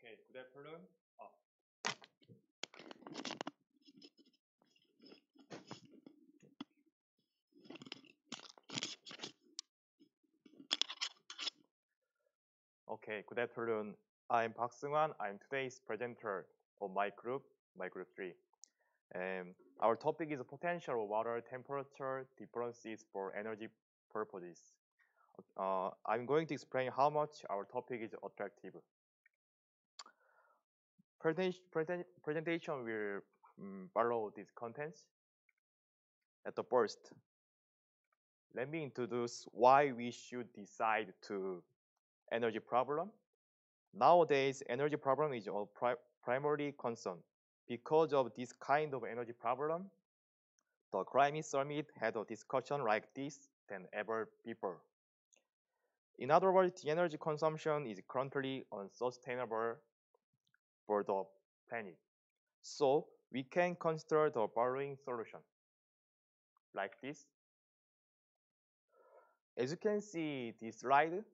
Okay, good afternoon. Okay, good afternoon. I'm Park Seung-wan. I'm today's presenter of my group 3. Our topic is potential water temperature differences for energy purposes. I'm going to explain how much our topic is attractive. Presentation will follow these contents. At the first, let me introduce why we should decide to energy problem. Nowadays, energy problem is a primary concern. Because of this kind of energy problem, the climate summit had a discussion like this than ever before. In other words, the energy consumption is currently unsustainable for the planet. So we can consider the following solution like this. As you can see this slide,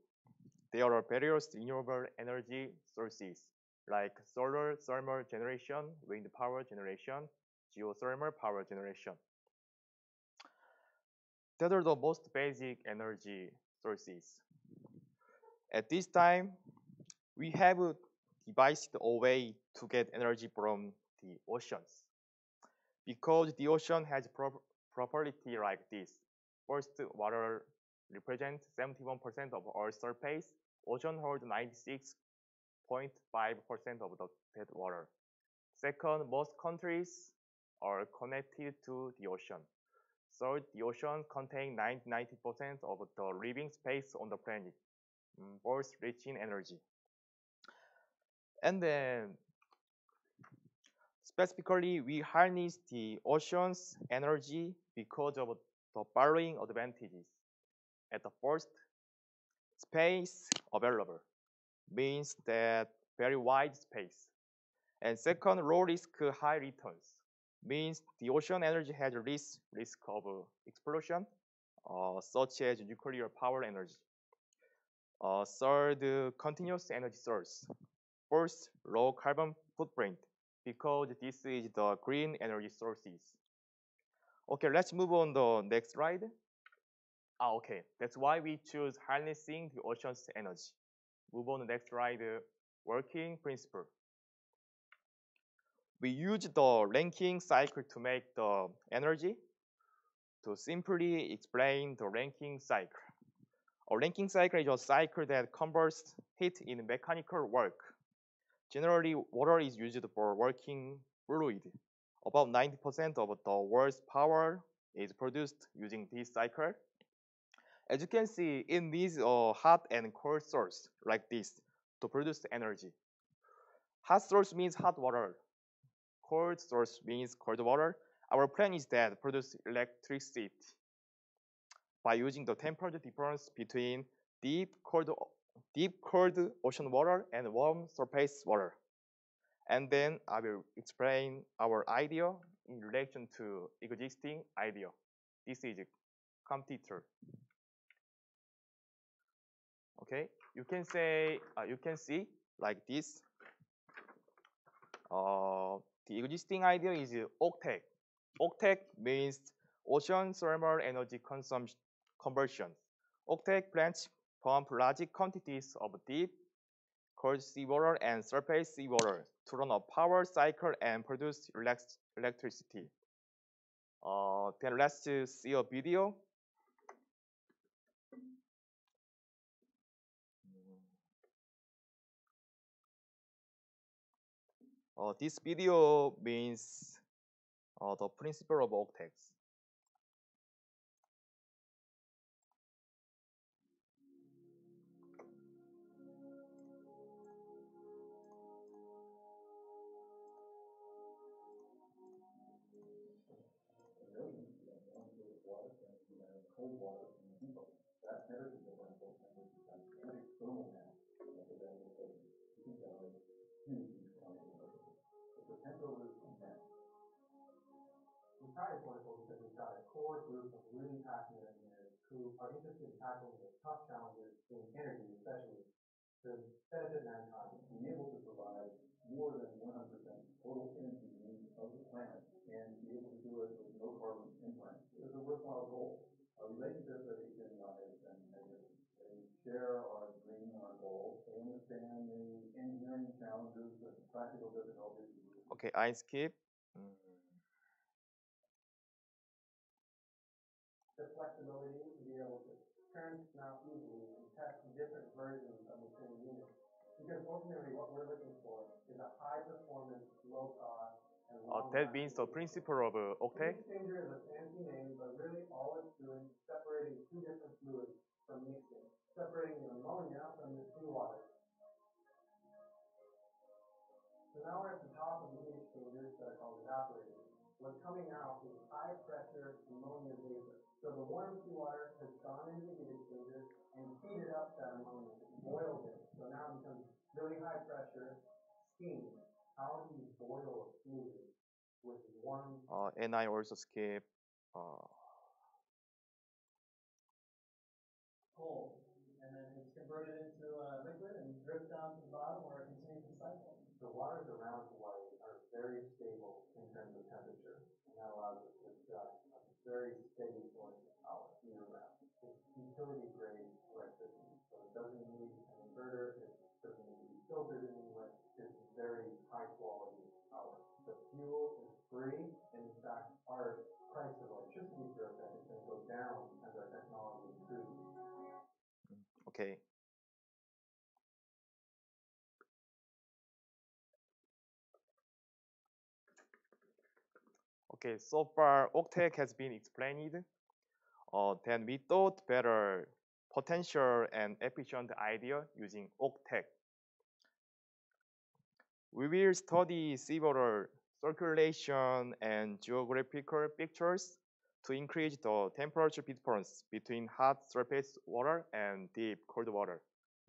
there are various renewable energy sources like solar thermal generation, wind power generation, geothermal power generation. That are the most basic energy sources. At this time, we have devised a way to get energy from the oceans. Because the ocean has property like this. First, water represents 71% of Earth's surface. Ocean holds 96.5% of that water. Second, most countries are connected to the ocean. Third, the ocean contains 90% of the living space on the planet, both rich in energy. And then, specifically, we harness the ocean's energy because of the following advantages. At the first, space available means that very wide space. And second, low risk, high returns means the ocean energy has least risk of explosion, such as nuclear power energy. Third, continuous energy source. First, low carbon footprint, because this is the green energy sources. Okay, let's move on the next slide. Okay, that's why we choose harnessing the ocean's energy. Move on to the next slide, working principle. We use the Rankine cycle to make the energy. To simply explain the Rankine cycle. A Rankine cycle is a cycle that converts heat in mechanical work. Generally, water is used for working fluid. About 90% of the world's power is produced using this cycle. As you can see, it needs a hot and cold source like this to produce energy. Hot source means hot water. Cold source means cold water. Our plan is that produce electricity by using the temperature difference between deep cold ocean water and warm surface water. And then I will explain our idea in relation to existing idea. This is a competitor. Okay, you can see like this. The existing idea is octet. Octet means ocean thermal energy conversion. Octet plants pump large quantities of deep, cold seawater and surface seawater to run a power cycle and produce electricity. Then let's see a video. This video means the principle of octets. We tried this wonderful because we've got a core group of really passionate engineers who are interested in tackling the tough challenges in energy, especially to benefit mankind. To be able to provide Okay, I skip. Mm, that means the principle of octet. And I also skip. Uh, okay. Okay, so far octet has been explained. Then we thought better potential and efficient idea using octet. We will study several circulation and geographical pictures to increase the temperature difference between hot surface water and deep cold water,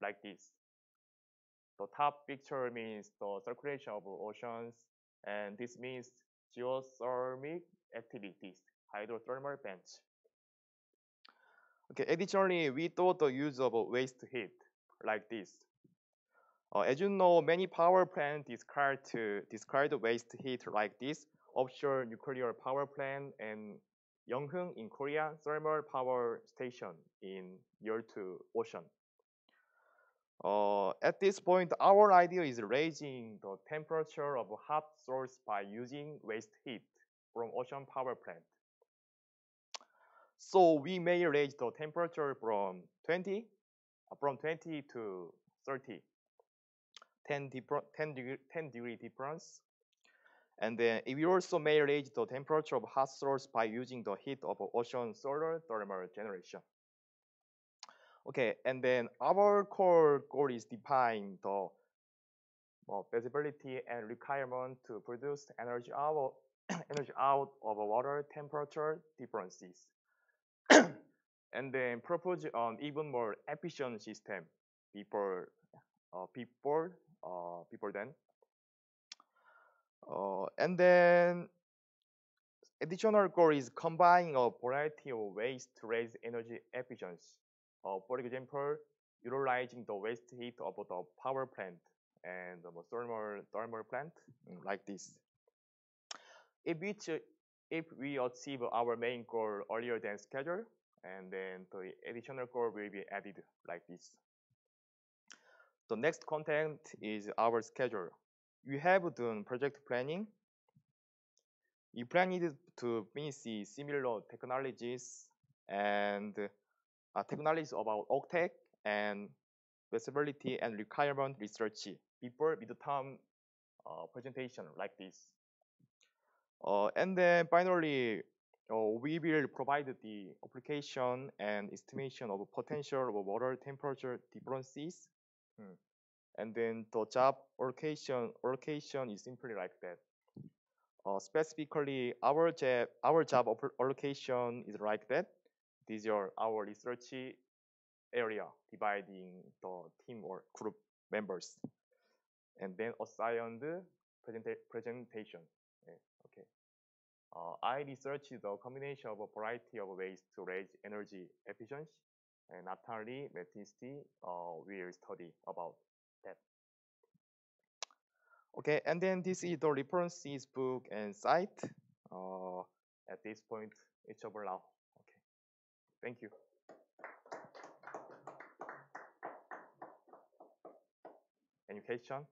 like this. The top picture means the circulation of oceans, and this means geothermic activities, hydrothermal vents. Okay, additionally, we thought the use of waste heat, like this. As you know, many power plants discard waste heat like this. Offshore nuclear power plant and Yeongheung in Korea thermal power station in near to ocean. At this point, our idea is raising the temperature of a hot source by using waste heat from ocean power plant. So we may raise the temperature from 20 to 30, 10 degree difference. And then we also may raise the temperature of hot source by using the heat of ocean solar thermal generation. Okay, and then our core goal is define the feasibility and requirement to produce energy out, energy out of water temperature differences. And then propose an even more efficient system before before then. And then additional goal is combining a variety of ways to raise energy efficiency. For example, utilizing the waste heat of the power plant and the thermal plant like this. If we achieve our main goal earlier than schedule, and then the additional goal will be added like this. The next content is our schedule. We have done project planning. We planned to finish similar technologies and technologies about octet and feasibility and requirement research before midterm presentation like this. And then finally, we will provide the application and estimation of potential of water temperature differences. And then the job allocation is simply like that. Specifically, our job allocation is like that. These are our research area dividing the team or group members, and then assigned presentation. Yeah, okay. I researched the combination of a variety of ways to raise energy efficiency, and Natalie Metisti will study about that. Okay, and then this is the references book and site. At this point, it's over now. Okay, thank you. Can you catch on?